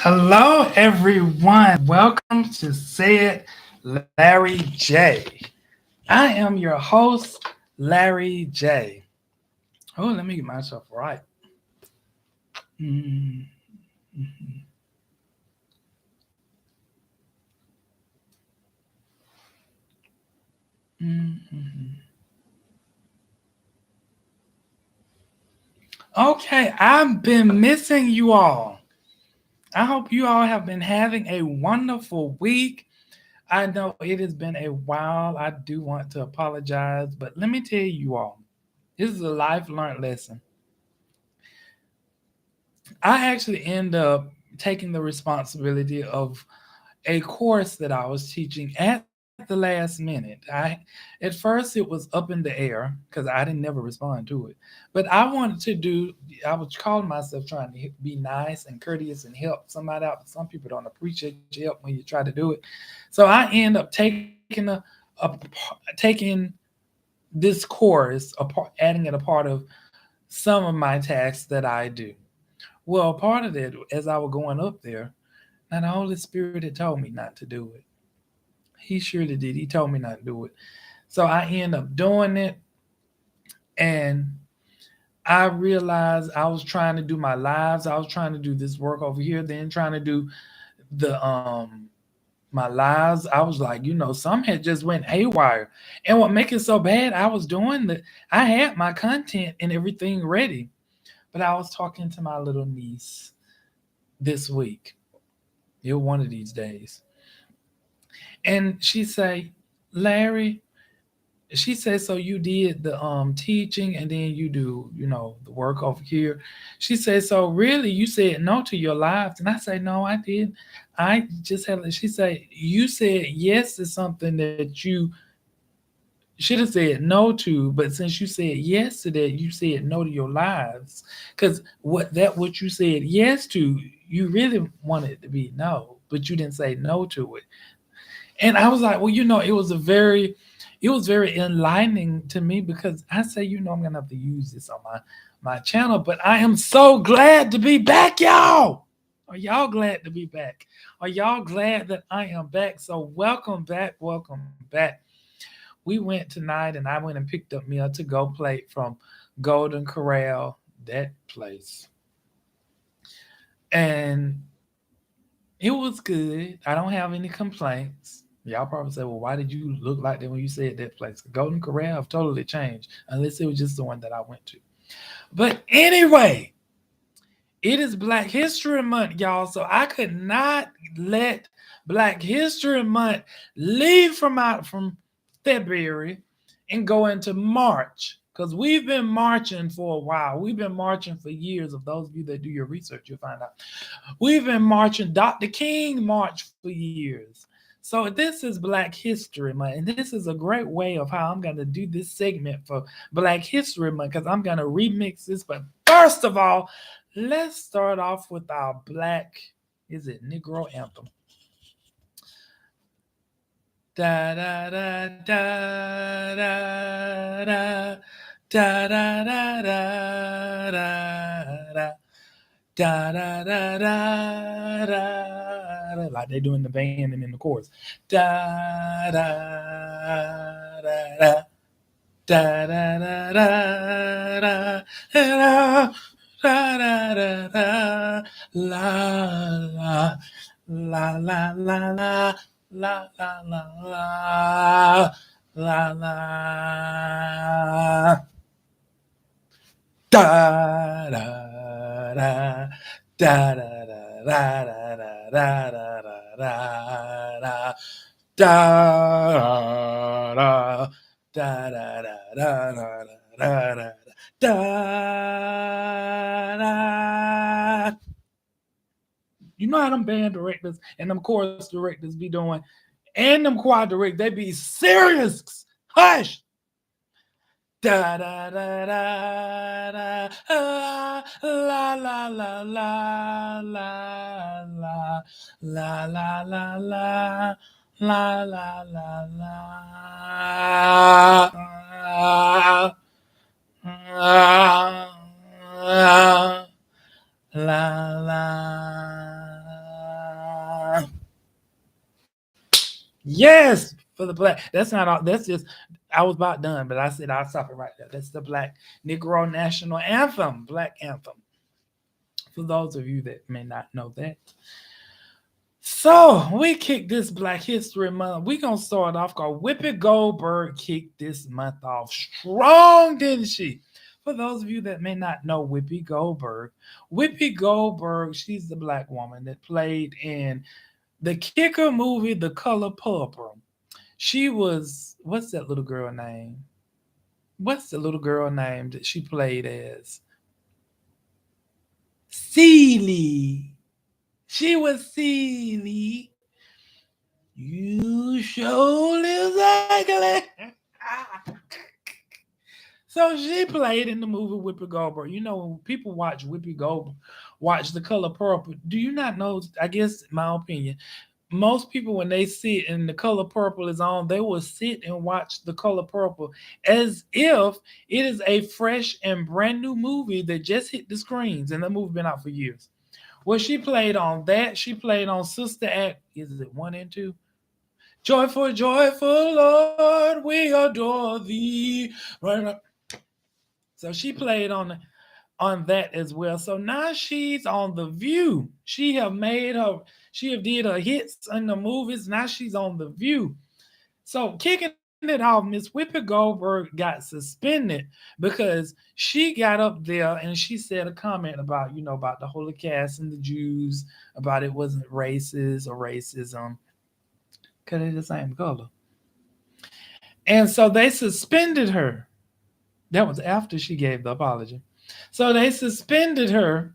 Hello, everyone. Welcome to Say It, Larry J. I am your host, Larry J. Oh, let me get myself right. Mm, mm, mm. Okay, I've been missing you all. I hope you all have been having a wonderful week. I know it has been a while. I do want to apologize, but let me tell you all, this is a life learned lesson. I actually end up taking the responsibility of a course that I was teaching at the last minute. At first it was up in the air because I didn't never respond to it. But I was calling myself trying to be nice and courteous and help somebody out. But some people don't appreciate your help when you try to do it. So I end up taking this course, adding it a part of some of my tasks that I do. Well, part of it, as I was going up there, now the Holy Spirit had told me not to do it. He surely did. He told me not to do it. So I end up doing it, and I realized I was trying to do my lives. I was trying to do this work over here, then trying to do the my lives. I was like, some had just went haywire. And what make it so bad, I was doing the I had my content and everything ready. But I was talking to my little niece this week. One of these days. And she say, Larry, she said, so you did the teaching and then you do, the work over here. She said, so really you said no to your lives. And I say, no, I did. I just had, she said, you said yes to something that you should have said no to, but since you said yes to that, you said no to your lives. Because what you said yes to, you really wanted it to be no, but you didn't say no to it. And I was like, well, it was very enlightening to me because I say, I'm gonna have to use this on my channel, but I am so glad to be back, y'all. Are y'all glad to be back? Are y'all glad that I am back? So welcome back. We went tonight and I went and picked up me a to-go plate from Golden Corral, that place. And it was good. I don't have any complaints. Y'all probably say, well, why did you look like that when you said that place? Golden Corral have totally changed, unless it was just the one that I went to. But anyway, it is Black History Month, y'all. So I could not let Black History Month leave from February and go into March. Because we've been marching for a while. We've been marching for years. Of those of you that do your research, you'll find out. We've been marching. Dr. King marched for years. So this is Black History Month, and this is a great way of how I'm going to do this segment for Black History Month because I'm going to remix this. But first of all, let's start off with our Black, is it Negro anthem? Da da da da da da da da da da da. Da da da da da, like they do in the band and in the chorus. Da da da da da da da da da da da da da la la la la la la la la la la la da da da da da da da da da da da da da da da. You know how them band directors and them chorus directors be doing, and them choir directors, they be serious. Hush. Da da da da da la la la la la la la la la la la la la la la la Yes, for the black. That's not all. That's just. I was about done, but I said I'll stop it right there. That's the Black Negro National Anthem, Black Anthem. For those of you that may not know that. So we kicked this Black History Month. We gonna start off called Whoopi Goldberg kicked this month off strong, didn't she? For those of you that may not know Whoopi Goldberg, she's the black woman that played in the Kicker movie, The Color Purple. She was what's that little girl name? What's the little girl name that she played as? Celie. She was Celie. You surely ugly. So she played in the movie Whoopi Goldberg. You know, when people watch Whoopi Goldberg, watch The Color Purple, do you not know? I guess, my opinion, most people, when they sit and The Color Purple is on, they will sit and watch The Color Purple as if it is a fresh and brand new movie that just hit the screens, and the movie been out for years. Well, she played on that. She played on Sister Act. Is it one and two? Joyful, joyful Lord, we adore thee. Right. So she played on that as well. So now she's on The View. She have did her hits in the movies. Now she's on The View. So kicking it off, Miss Whoopi Goldberg got suspended because she got up there and she said a comment about, about the Holocaust and the Jews, about it wasn't racist or racism, because they're the same color. And so they suspended her. That was after she gave the apology. So they suspended her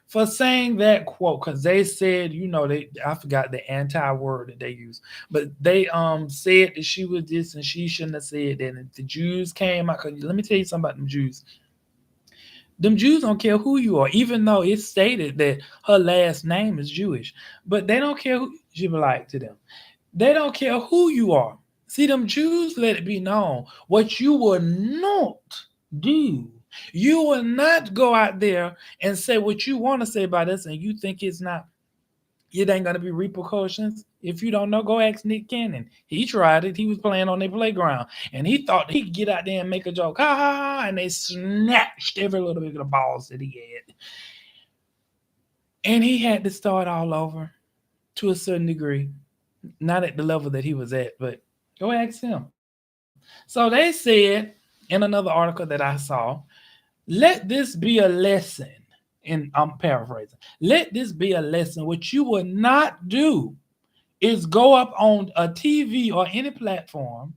for saying that quote, because they said, they I forgot the anti word that they used, but they said that she was this and she shouldn't have said that. And the Jews came out. Cause let me tell you something about them Jews. Them Jews don't care who you are, even though it's stated that her last name is Jewish, but they don't care who she be like to them. They don't care who you are. See, them Jews let it be known what you will not do. You will not go out there and say what you want to say about us, and you think it ain't gonna be repercussions. If you don't know, go ask Nick Cannon. He tried it. He was playing on their playground, and he thought he could get out there and make a joke, ha ha ha, and they snatched every little bit of the balls that he had, and he had to start all over to a certain degree. Not at the level that he was at, but go ask him. So they said in another article that I saw, let this be a lesson. And I'm paraphrasing. Let this be a lesson. What you will not do is go up on a TV or any platform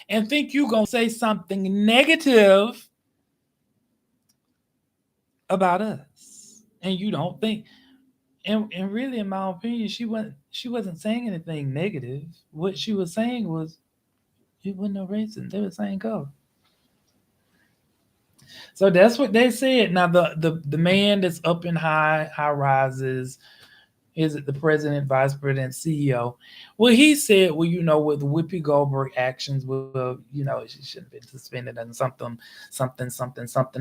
and think you're going to say something negative about us. And you don't think, and really, in my opinion, she wasn't saying anything negative. What she was saying was it wasn't no racist. They were saying color. So that's what they said. Now the man that's up in high rises, is it the president, vice president, CEO? Well, he said, well, with Whoopi Goldberg actions, well, she shouldn't have been suspended and something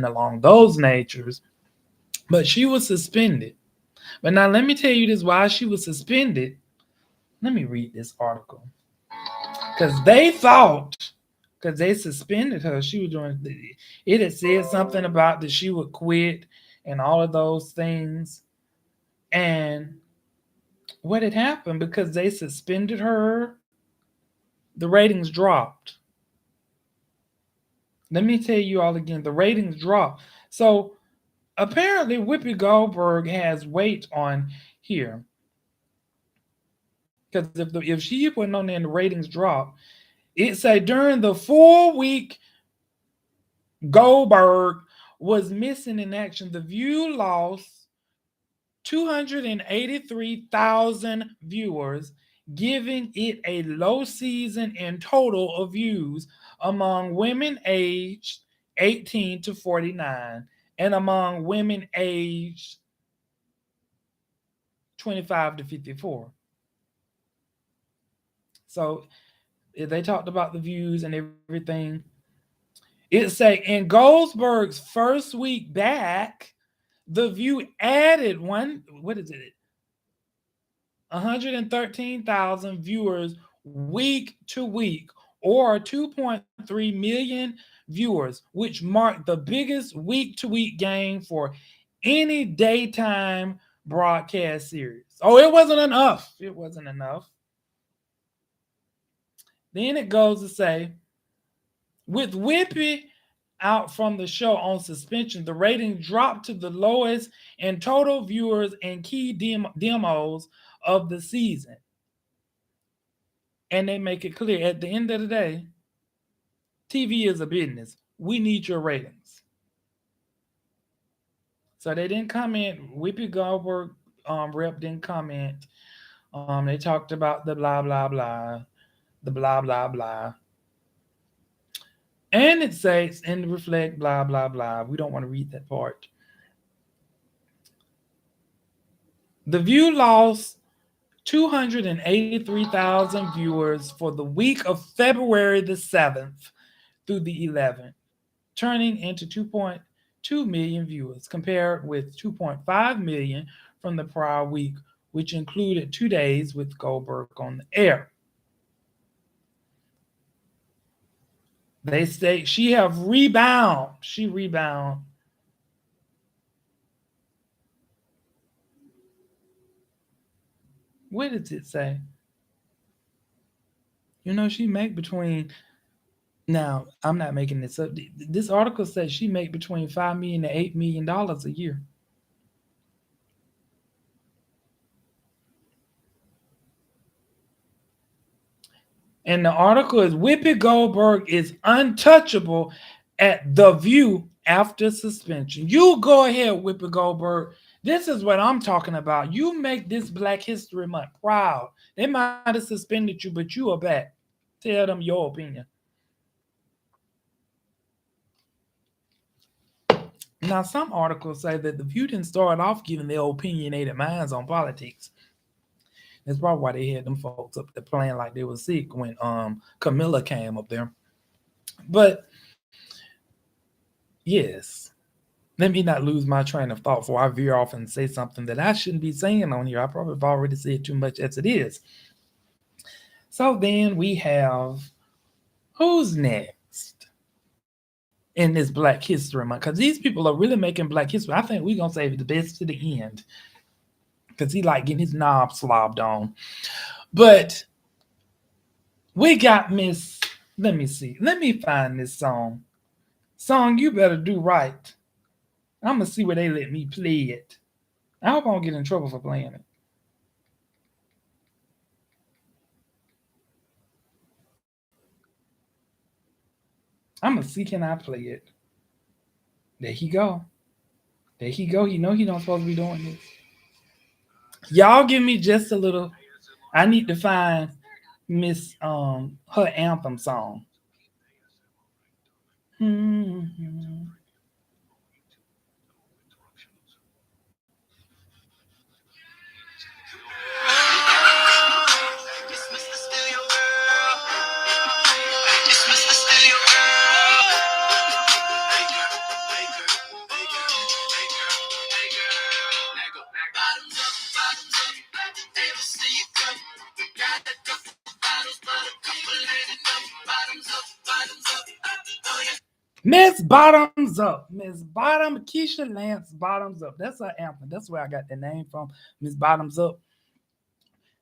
along those natures. But she was suspended. But now let me tell you this: why she was suspended. Let me read this article, because they thought, because they suspended her, she was doing. It had said something about that she would quit and all of those things, and what had happened, because they suspended her, the ratings dropped. Let me tell you all again, the ratings dropped. So apparently, Whoopi Goldberg has weight on here, because if she went on there and the ratings dropped, it say during the 4 week Goldberg was missing in action, The View lost 283,000 viewers, giving it a low season in total of views among women aged 18 to 49 and among women aged 25 to 54. So they talked about the views and everything. It say in Goldberg's first week back, the View added what is it? 113,000 viewers week to week, or 2.3 million viewers, which marked the biggest week to week gain for any daytime broadcast series. Oh, it wasn't enough. It wasn't enough. Then it goes to say, with Whippy out from the show on suspension, the rating dropped to the lowest in total viewers and key demos of the season. And they make it clear at the end of the day, TV is a business. We need your ratings. So they didn't comment. Whippy Goldberg rep didn't comment. They talked about the blah blah blah, the blah blah blah, and it says and reflect blah blah blah. We don't want to read that part. The View lost 283,000 viewers for the week of February the 7th through the 11th, turning into 2.2 million viewers, compared with 2.5 million from the prior week, which included 2 days with Goldberg on the air. They say she have rebound. She rebound. What does it say? She make between, now I'm not making this up. This article says she make between $5 million to $8 million a year. And the article is Whoopi Goldberg is untouchable at The View after suspension. You go ahead, Whoopi Goldberg. This is what I'm talking about. You make this Black History Month proud. They might have suspended you, but you are back. Tell them your opinion. Now, some articles say that The View didn't start off giving their opinionated minds on politics. That's probably why they had them folks up there playing like they were sick when Camilla came up there. But yes, let me not lose my train of thought before I veer off and say something that I shouldn't be saying on here. I probably have already said too much as it is. So then we have, who's next in this Black History Month? Because these people are really making Black History. I think we're going to save the best to the end because he like getting his knob slobbed on. But we got Miss, let me see. Let me find this song. Song, you better do right. I'm going to see where they let me play it. I hope I don't get in trouble for playing it. I'm going to see can I play it. There he go. There he go. He know he don't supposed to be doing this. Y'all give me just a little. I need to find Miss her anthem song. Mm-hmm. Miss Bottoms Up. Miss Bottom, Keisha Lance Bottoms Up. That's her anthem. That's where I got the name from. Miss Bottoms Up.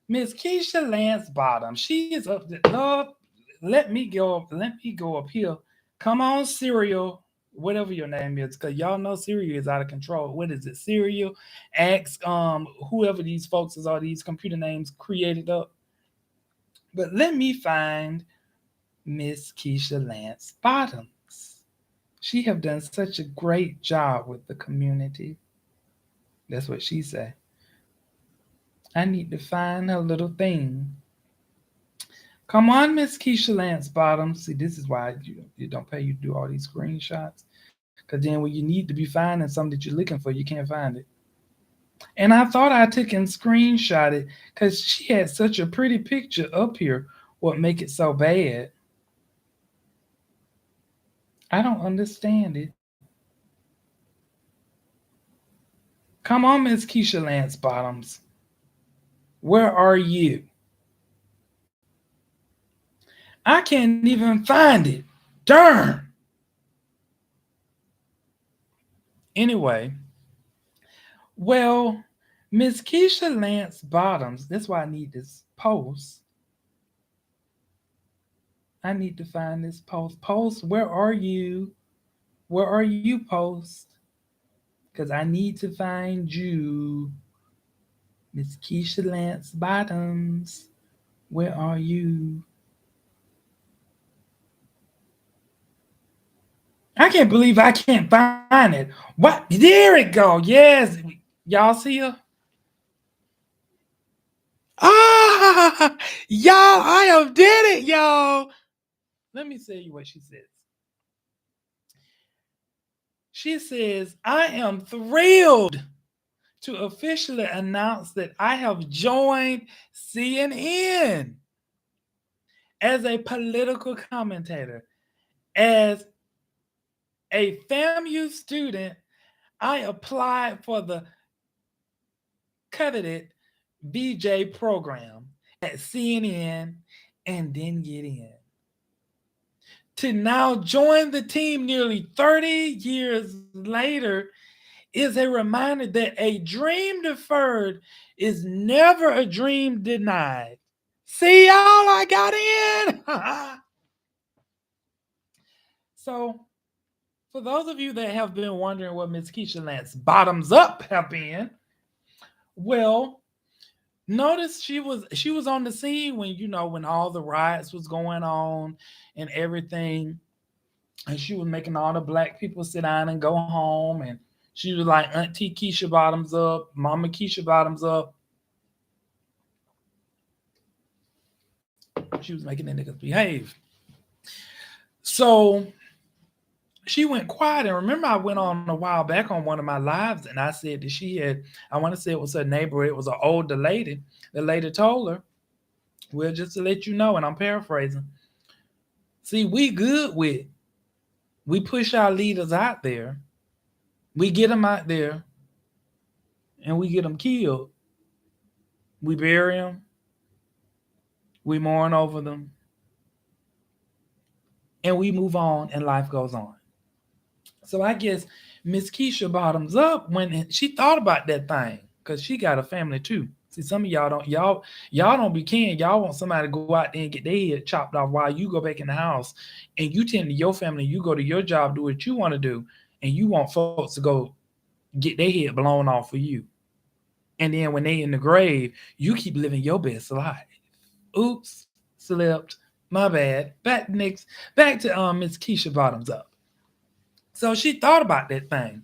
Miss Keisha Lance Bottom. She is up there. Love, let me go up. Let me go up here. Come on, Serial. Whatever your name is, because y'all know Serial is out of control. What is it? Serial. Ask whoever these folks is, all these computer names created up. But let me find Miss Keisha Lance Bottoms. She have done such a great job with the community. That's what she said. I need to find her little thing. Come on, Miss Keisha Lance Bottoms. See, this is why you don't pay you to do all these screenshots. Because then when you need to be finding something that you're looking for, you can't find it. And I thought I took and screenshot it because she had such a pretty picture up here. What make it so bad? I don't understand it. Come on, Miss Keisha Lance Bottoms. Where are you? I can't even find it. Darn. Anyway, well, Miss Keisha Lance Bottoms, that's why I need this post. I need to find this post. Post, where are you? Where are you, Post? Because I need to find you. Miss Keisha Lance Bottoms, where are you? I can't believe I can't find it. What? There it go. Yes. Y'all see her? Ah, y'all, I have did it, y'all. Let me tell you what she says. She says, I am thrilled to officially announce that I have joined CNN as a political commentator. As a FAMU student, I applied for the coveted VJ program at CNN and didn't get in. To now join the team nearly 30 years later is a reminder that a dream deferred is never a dream denied. See, y'all, I got in. So, for those of you that have been wondering what Miss Keisha Lance bottoms up have been, well, notice she was on the scene when when all the riots was going on and everything, and she was making all the black people sit down and go home, and she was like Auntie Keisha bottoms up, Mama Keisha bottoms up. She was making the niggas behave. So she went quiet. And remember, I went on a while back on one of my lives and I said that she had, I want to say it was her neighbor, it was an older lady. The lady told her, well, just to let you know, and I'm paraphrasing, see, we push our leaders out there, we get them out there, and we get them killed. We bury them, we mourn over them, and we move on, and life goes on. So I guess Miss Keisha bottoms up when she thought about that thing because she got a family too. See, some of y'all don't be caring. Y'all want somebody to go out there and get their head chopped off while you go back in the house and you tend to your family. You go to your job, do what you want to do, and you want folks to go get their head blown off for you. And then when they in the grave, you keep living your best life. Oops, slipped. My bad. Back to Miss Keisha bottoms up. So she thought about that thing.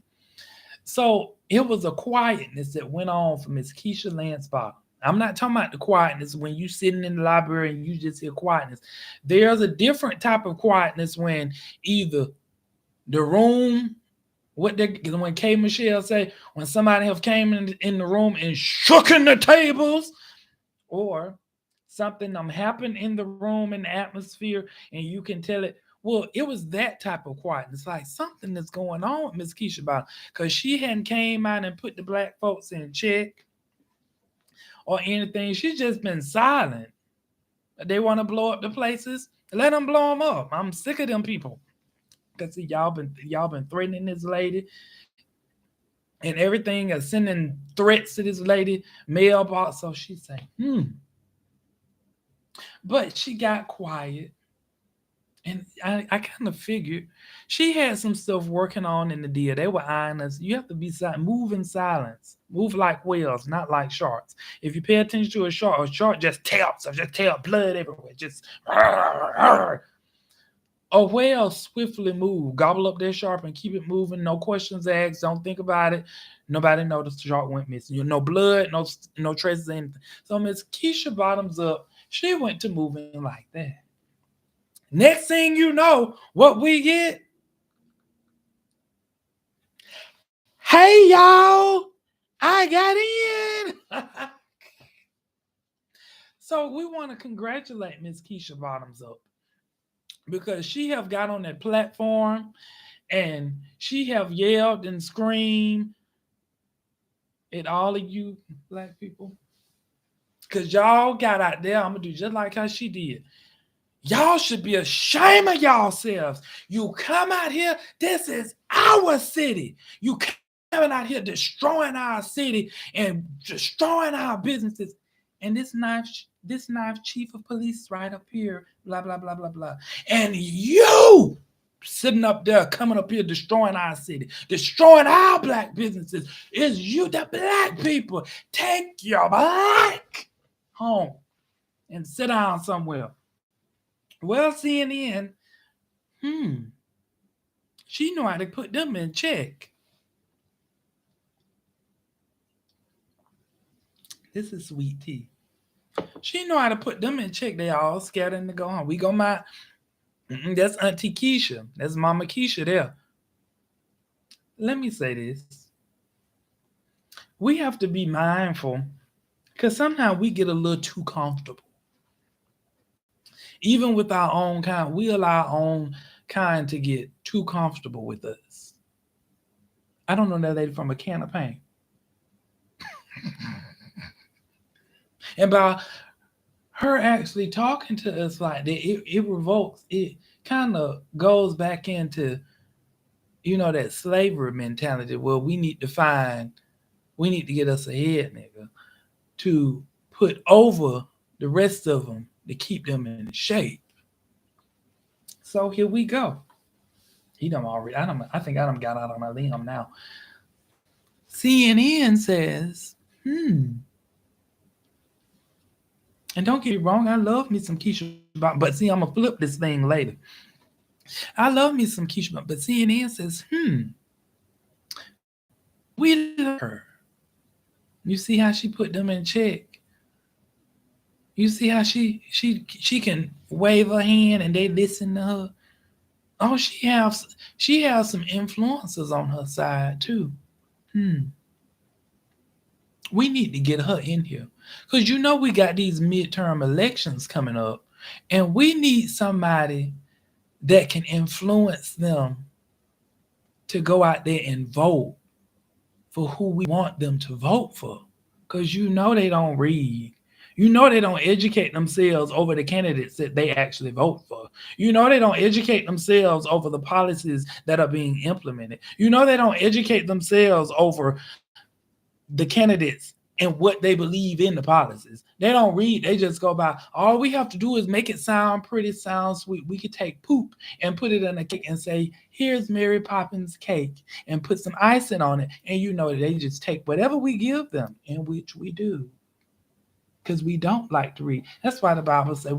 So it was a quietness that went on for Miss Keisha Lance Bottom. I'm not talking about the quietness when you sitting in the library and you just hear quietness. There's a different type of quietness when either the room, when K Michelle say, when somebody have came in the room and shook in the tables, or something happened in the room in the atmosphere and you can tell it. Well, it was that type of quietness, like something that's going on with Miss Keisha about, because she hadn't came out and put the black folks in check or anything. She's just been silent. They want to blow up the places, let them blow them up. I'm sick of them people. Because see, y'all been threatening this lady and everything, is sending threats to this lady mailbox. So she say, but she got quiet. And I kind of figured she had some stuff working on in the deal. They were eyeing us. You have to be silent, move in silence, move like whales, not like sharks. If you pay attention to a shark just taps, or just tail blood everywhere, just a whale swiftly move, gobble up their shark and keep it moving. No questions asked. Don't think about it. Nobody noticed the shark went missing. No blood, no traces of anything. So Miss Keisha bottoms up. She went to moving like that. Next thing you know, what we get? Hey y'all, I got in. So we want to congratulate Miss Keisha Bottoms up because she have got on that platform and she have yelled and screamed at all of you black people. Cause y'all got out there. I'm gonna do just like how she did. Y'all should be ashamed of yourselves. You come out here, this is our city. You coming out here destroying our city and destroying our businesses. And this knife chief of police right up here, blah, blah, blah, blah, blah. And you sitting up there, coming up here, destroying our city, destroying our black businesses. Is you, the black people, take your black home and sit down somewhere. Well, CNN, hmm, she know how to put them in check. This is sweet tea. She know how to put them in check. They all scattering to go home. We go my, that's Auntie Keisha. That's Mama Keisha there. Let me say this. We have to be mindful because sometimes we get a little too comfortable. Even with our own kind, we allow our own kind to get too comfortable with us. I don't know that lady from a can of paint. And by her actually talking to us like that, it revokes, it kind of goes back into, that slavery mentality where we need to get us ahead, nigga, to put over the rest of them to keep them in shape. So here we go. He done already. I think I done got out on my limb now. CNN says, and don't get me wrong, I love me some Keisha, but see, I'm gonna flip this thing later. I love me some Keisha, but CNN says, we love her. You see how she put them in check. You see how she can wave her hand and they listen to her. Oh, she has some influencers on her side too. We need to get her in here because we got these midterm elections coming up, and we need somebody that can influence them to go out there and vote for who we want them to vote for. Because they don't read. They don't educate themselves over the candidates that they actually vote for. They don't educate themselves over the policies that are being implemented. They don't educate themselves over the candidates and what they believe in the policies. They don't read, they just go by. All we have to do is make it sound pretty, sound sweet. We could take poop and put it in a cake and say, here's Mary Poppins cake, and put some icing on it. And they just take whatever we give them, in which we do. Because we don't like to read. That's why the Bible says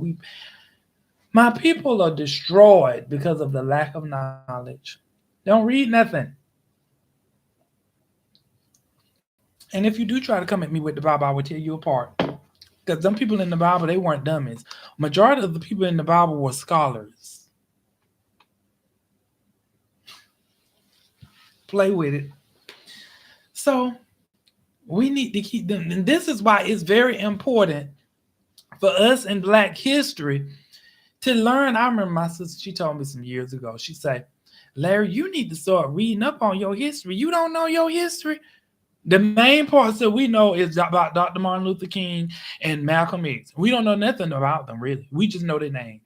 my people are destroyed because of the lack of knowledge. Don't read nothing. And if you do try to come at me with the Bible, I will tear you apart. Because some people in the Bible, they weren't dummies. Majority of the people in the Bible were scholars. Play with it. So we need to keep them. And this is why it's very important for us in Black history to learn. I remember my sister, she told me some years ago, she said, Larry, you need to start reading up on your history. You don't know your history? The main parts that we know is about Dr. Martin Luther King and Malcolm X. We don't know nothing about them, really. We just know their names.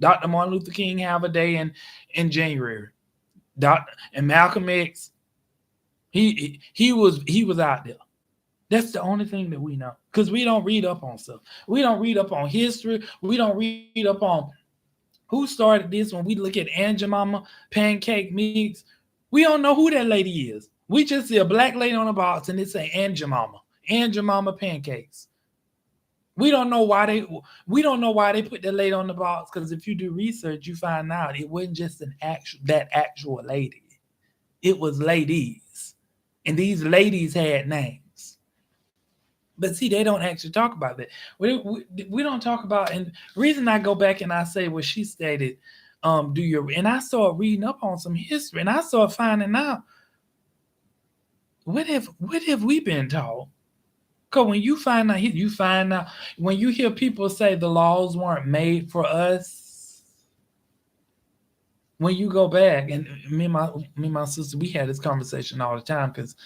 Dr. Martin Luther King have a day in January. And Malcolm X, he was out there. That's the only thing that we know. Because we don't read up on stuff. We don't read up on history. We don't read up on who started this. When we look at Aunt Jemima pancake mix, we don't know who that lady is. We just see a black lady on a box and it say Aunt Jemima pancakes. We don't know why they put that lady on the box, because if you do research, you find out it wasn't just that actual lady. It was ladies. And these ladies had names. But see, they don't actually talk about that. We don't talk about, and the reason I go back and I say what she stated, and I started reading up on some history, and I started finding out, what have we been taught? Because when you find out, when you hear people say the laws weren't made for us, when you go back, and me and my sister, we had this conversation all the time, because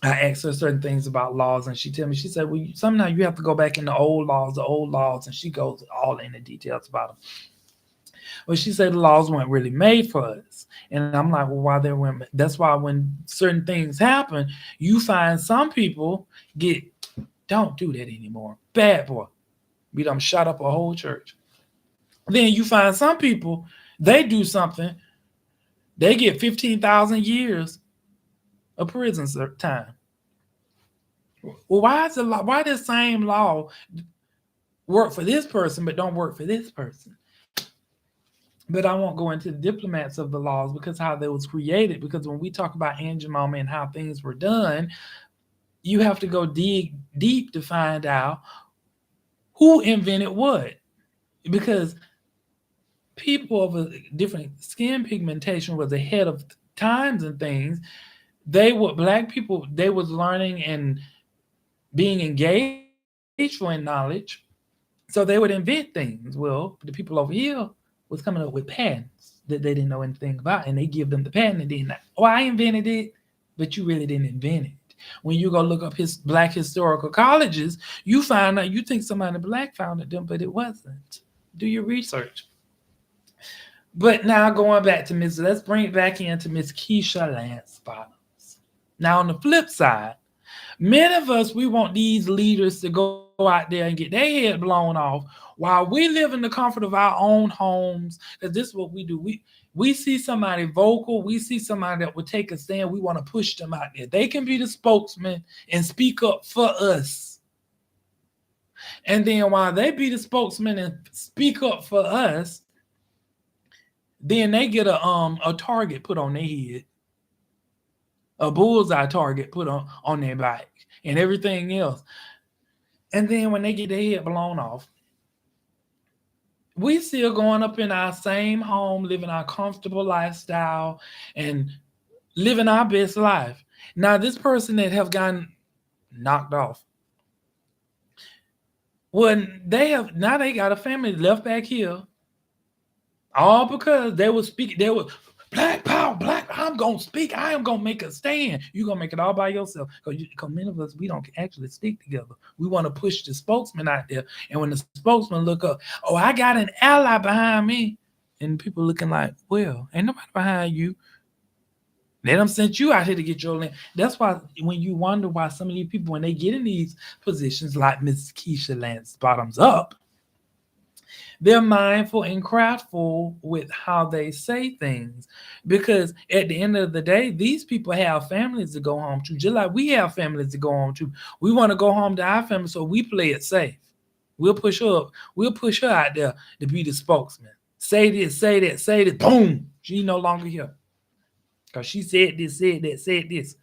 I asked her certain things about laws, and she tell me, she said, well, sometimes you have to go back in the old laws, and she goes all into details about them. Well, she said the laws weren't really made for us. And I'm like, well, why they weren't? That's why when certain things happen, you find some people get, don't do that anymore. Bad boy. We done shut up a whole church. Then you find some people, they do something, they get 15,000 years of prison time. Well, why is the law, why the same law work for this person but don't work for this person? But I won't go into the diplomats of the laws because how they was created. Because when we talk about Angelmama and how things were done, you have to go dig deep to find out who invented what. Because people of a different skin pigmentation was ahead of times and things. They were black people. They was learning and being engaged for in knowledge, so they would invent things. Well, the people over here was coming up with patents that they didn't know anything about, and they give them the patent and then, oh, I invented it, but you really didn't invent it. When you go look up his black historical colleges, you find out you think somebody black founded them, but it wasn't. Do your research. But now going back to Miss, let's bring it back into Miss Keisha Lance Bottoms. Now on the flip side, many of us, we want these leaders to go out there and get their head blown off while we live in the comfort of our own homes. Because this is what we do. We see somebody vocal, we see somebody that would take a stand, we want to push them out there. They can be the spokesman and speak up for us. And then while they be the spokesman and speak up for us, then they get a target put on their head, a bullseye target put on their back, and everything else. And then when they get their head blown off, we still going up in our same home, living our comfortable lifestyle, and living our best life. Now, this person that have gotten knocked off, when they have now they got a family left back here, all because they were speaking, they were black power, black. I'm gonna speak. I am gonna make a stand. You're gonna make it all by yourself. Because many of us, we don't actually stick together. We want to push the spokesman out there. And when the spokesman look up, oh, I got an ally behind me. And people looking like, well, ain't nobody behind you. They done sent you out here to get your land. That's why when you wonder why some of these people, when they get in these positions like Miss Keisha Lance Bottoms up, they're mindful and craftful with how they say things. Because at the end of the day, these people have families to go home to, just like we have families to go home to. We want to go home to our family, so we play it safe. We'll push her out there to be the spokesman. Say this, say that, say this. Boom. She no longer here. Because she said this, said that, said this.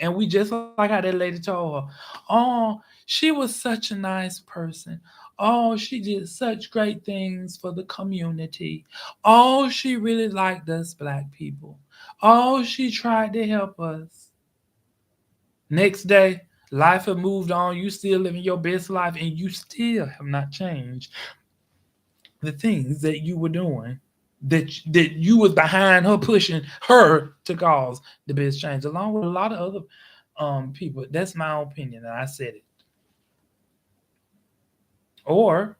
And we just like how that lady told her, oh, she was such a nice person. Oh, she did such great things for the community. Oh, she really liked us black people. Oh, she tried to help us. Next day, life had moved on. You still living your best life, and you still have not changed the things that you were doing. That you was behind her, pushing her to cause the best change, along with a lot of other people. That's my opinion, and I said it. Or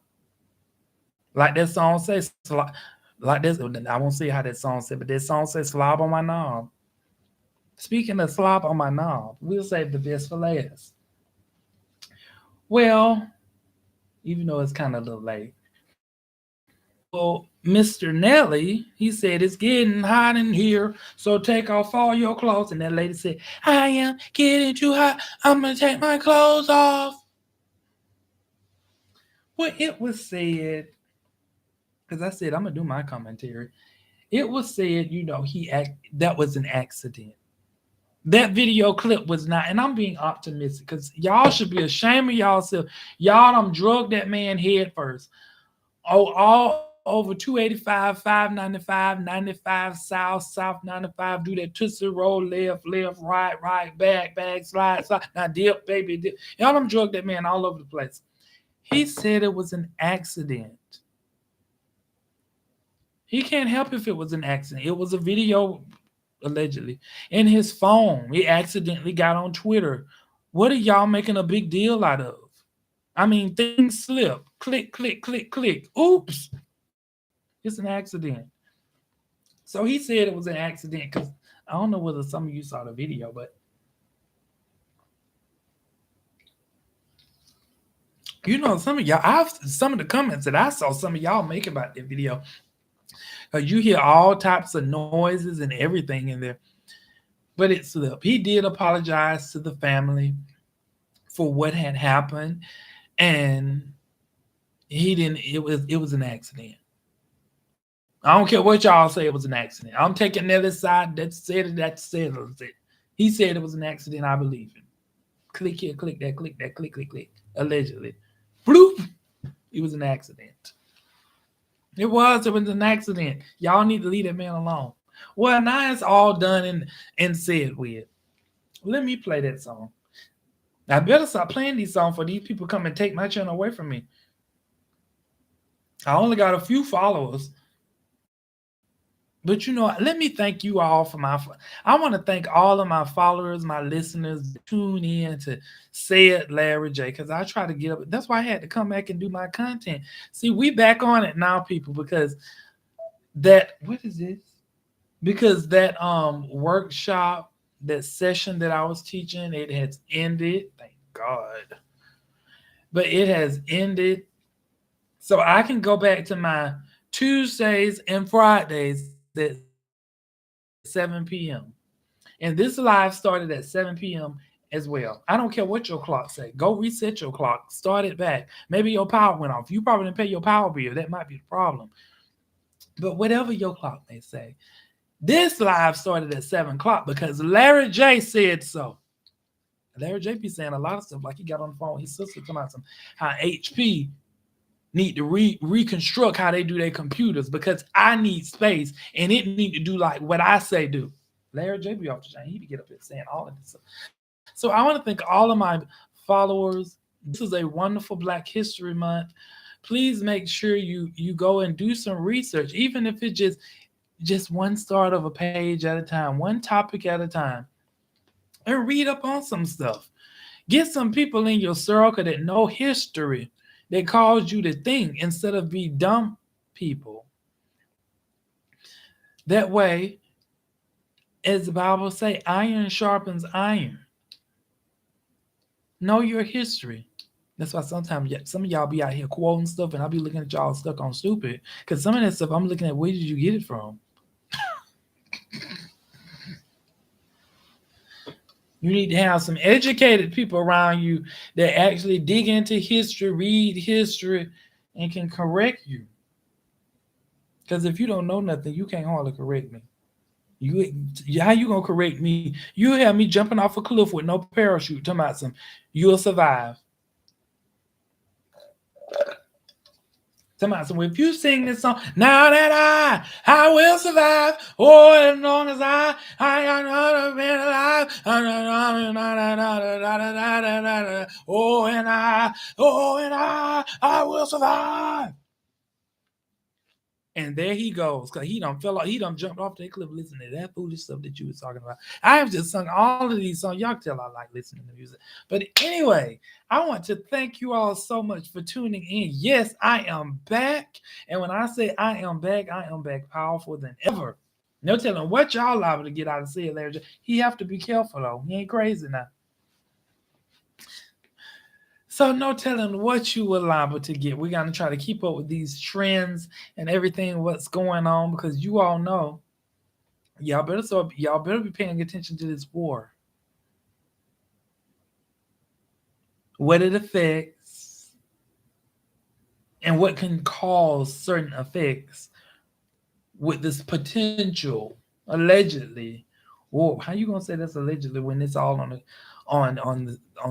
like that song says, like this. I won't say how that song said, but that song says "slob on my knob." Speaking of slob on my knob, we'll save the best for last. Well, even though it's kind of a little late. Well, Mr. Nelly, he said, it's getting hot in here, so take off all your clothes. And that lady said, I am getting too hot. I'm going to take my clothes off. Well, it was said, because I said, I'm going to do my commentary. It was said, that was an accident. That video clip was not, and I'm being optimistic because y'all should be ashamed of y'allself. Y'all done drug that man head first. Oh, all over 285, 595, 95 south 95, do that Tootsie Roll, left, right, back, slide. Now dip, baby, dip. Y'all done drug that man all over the place. He said it was an accident. He can't help if it was an accident. It was a video allegedly. In his phone, he accidentally got on Twitter. What are y'all making a big deal out of? I mean, things slip. Click, click, click, click. Oops. It's an accident. So he said it was an accident because I don't know whether some of you saw the video, but some of y'all, some of the comments that I saw, some of y'all make about the video, you hear all types of noises and everything in there, but it slipped. He did apologize to the family for what had happened, and he didn't. It was an accident. I don't care what y'all say. It was an accident. I'm taking the other side. That said it. That said it. He said it was an accident. I believe him. Click here, click that, click that, click, click, click. Allegedly, bloop. It was an accident. It was. It was an accident. Y'all need to leave that man alone. Well, now it's all done and said with. Let me play that song. I better stop playing these songs for these people come and take my channel away from me. I only got a few followers. But let me thank you all for I want to thank all of my followers, my listeners that tune in to Say It Larry J, because I try to get up. That's why I had to come back and do my content. See, we back on it now, people, because what is this? Because that workshop, that session that I was teaching, it has ended. Thank God. But it has ended. So I can go back to my Tuesdays and Fridays at 7 p.m. And this live started at 7 p.m. as well. I don't care what your clock say. Go reset your clock. Start it back. Maybe your power went off. You probably didn't pay your power bill. That might be the problem. But whatever your clock may say, this live started at 7 o'clock because Larry J said so. Larry J be saying a lot of stuff, like he got on the phone with his sister talking about how HP need to reconstruct how they do their computers because I need space and it need to do like what I say do. Larry J be off the chain. He be get up there saying all of this stuff. So I want to thank all of my followers. This is a wonderful Black History Month. Please make sure you go and do some research, even if it's just one start of a page at a time, one topic at a time, and read up on some stuff. Get some people in your circle that know history, that cause you to think instead of be dumb people. That way, as the Bible say, iron sharpens iron. Know your history. That's why sometimes some of y'all be out here quoting stuff, and I'll be looking at y'all stuck on stupid. Because some of that stuff I'm looking at, where did you get it from? You need to have some educated people around you that actually dig into history, read history, and can correct you. Because if you don't know nothing, you can't hardly correct me. How you gonna correct me? You have me jumping off a cliff with no parachute, talking about you'll survive. If you sing this song, now that I will survive. Oh, as long as I not been alive. I will survive. And there he goes, because he done jumped off that cliff listening to that foolish stuff that you was talking about. I have just sung all of these songs. Y'all tell I like listening to music. But anyway, I want to thank you all so much for tuning in. Yes, I am back. And when I say I am back powerful than ever. No telling what y'all liable to get out of Say It Larry J. He have to be careful, though. He ain't crazy now. So no telling what you were liable to get. We're gonna try to keep up with these trends and everything, what's going on, because you all know, y'all better be paying attention to this war. What it affects and what can cause certain effects with this potential, allegedly. Whoa, how you gonna say that's allegedly when it's all on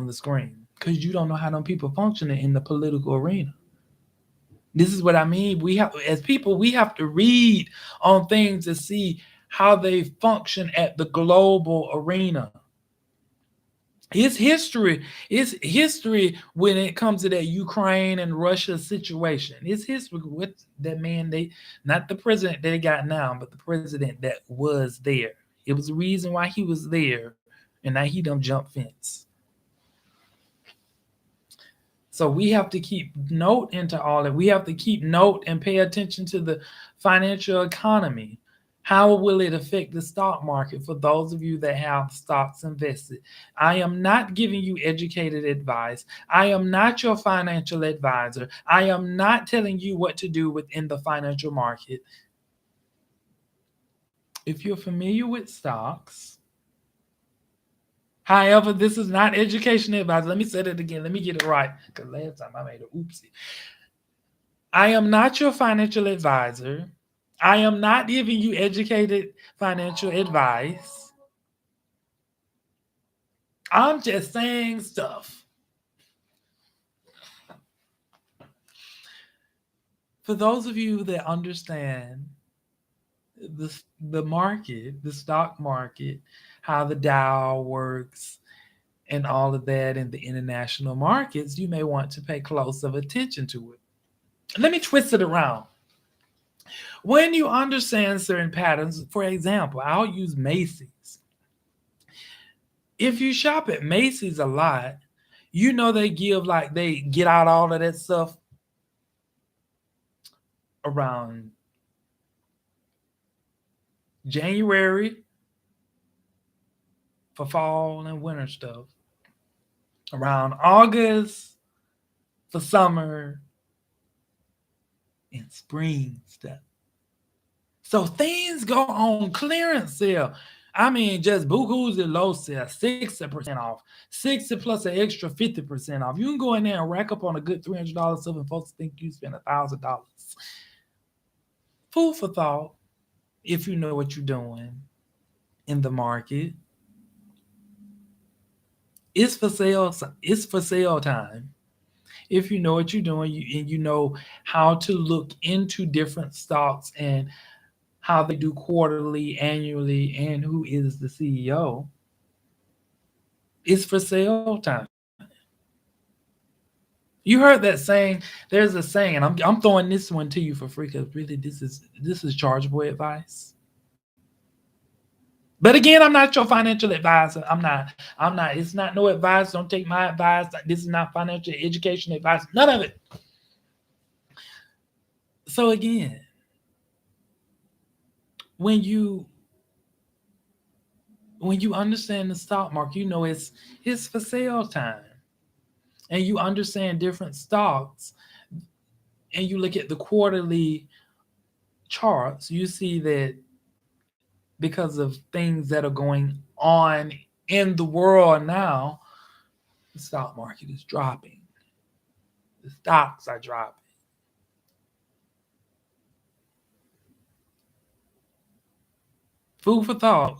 the screen? Because you don't know how them people functioning in the political arena. This is what I mean. As people, we have to read on things to see how they function at the global arena. It's history when it comes to that Ukraine and Russia situation. It's history with that man, not the president they got now, but the president that was there. It was the reason why he was there, and now he done jump fence. So we have to keep note into all that. We have to keep note and pay attention to the financial economy. How will it affect the stock market for those of you that have stocks invested? I am not giving you educated advice. I am not your financial advisor. I am not telling you what to do within the financial market. If you're familiar with stocks, however, this is not education advice. Let me say that again. Let me get it right. Because last time I made a oopsie. I am not your financial advisor. I am not giving you educated financial advice. I'm just saying stuff. For those of you that understand the market, the stock market, how the Dow works, and all of that in the international markets, you may want to pay close of attention to it. Let me twist it around. When you understand certain patterns, for example, I'll use Macy's. If you shop at Macy's a lot, you know they get out all of that stuff around January for fall and winter stuff, around August for summer and spring stuff. So things go on clearance sale. I mean, just bukus and low sale, 60% off, 60 plus an extra 50% off. You can go in there and rack up on a good $300 stuff, and folks think you spent $1,000. Food for thought if you know what you're doing in the market. It's for sale. It's for sale time. If you know what you're doing, and you know how to look into different stocks and how they do quarterly, annually, and who is the CEO, it's for sale time. You heard that saying. There's a saying, and I'm throwing this one to you for free because really this is chargeable advice. But again, I'm not your financial advisor. I'm not. I'm not. It's not no advice. Don't take my advice. This is not financial education advice. None of it. So again, when you when you understand the stock market, you know it's for sale time, and you understand different stocks, and you look at the quarterly charts, you see that because of things that are going on in the world now, the stock market is dropping. The stocks are dropping. Food for thought.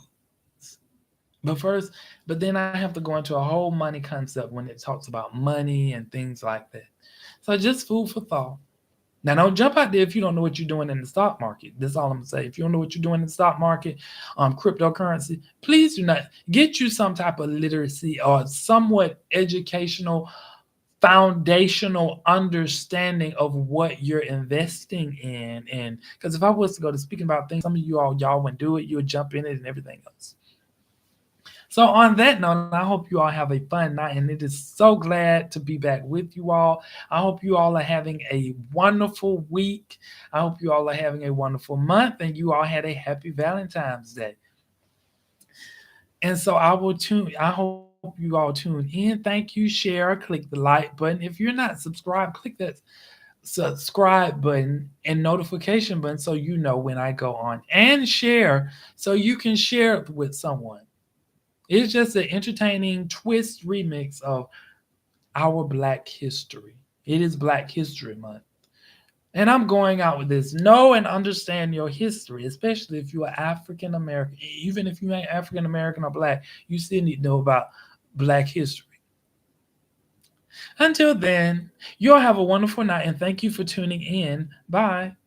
But first, but then I have to go into a whole money concept when it talks about money and things like that. So just food for thought. Now, don't jump out there if you don't know what you're doing in the stock market. That's all I'm gonna say. If you don't know what you're doing in the stock market, cryptocurrency, please do not get you some type of literacy or somewhat educational, foundational understanding of what you're investing in. And because if I was to go to speaking about things, some of y'all wouldn't do it. You would jump in it and everything else. So on that note, I hope you all have a fun night, and it is so glad to be back with you all. I hope you all are having a wonderful week. I hope you all are having a wonderful month, and you all had a happy Valentine's Day. And so I hope you all tune in. Thank you, share, click the like button. If you're not subscribed, click that subscribe button and notification button so you know when I go on, and share so you can share it with someone. It's just an entertaining twist remix of our Black history. It is Black History Month. And I'm going out with this. Know and understand your history, especially if you are African American. Even if you ain't African American or Black, you still need to know about Black history. Until then, you'll have a wonderful night, and thank you for tuning in. Bye.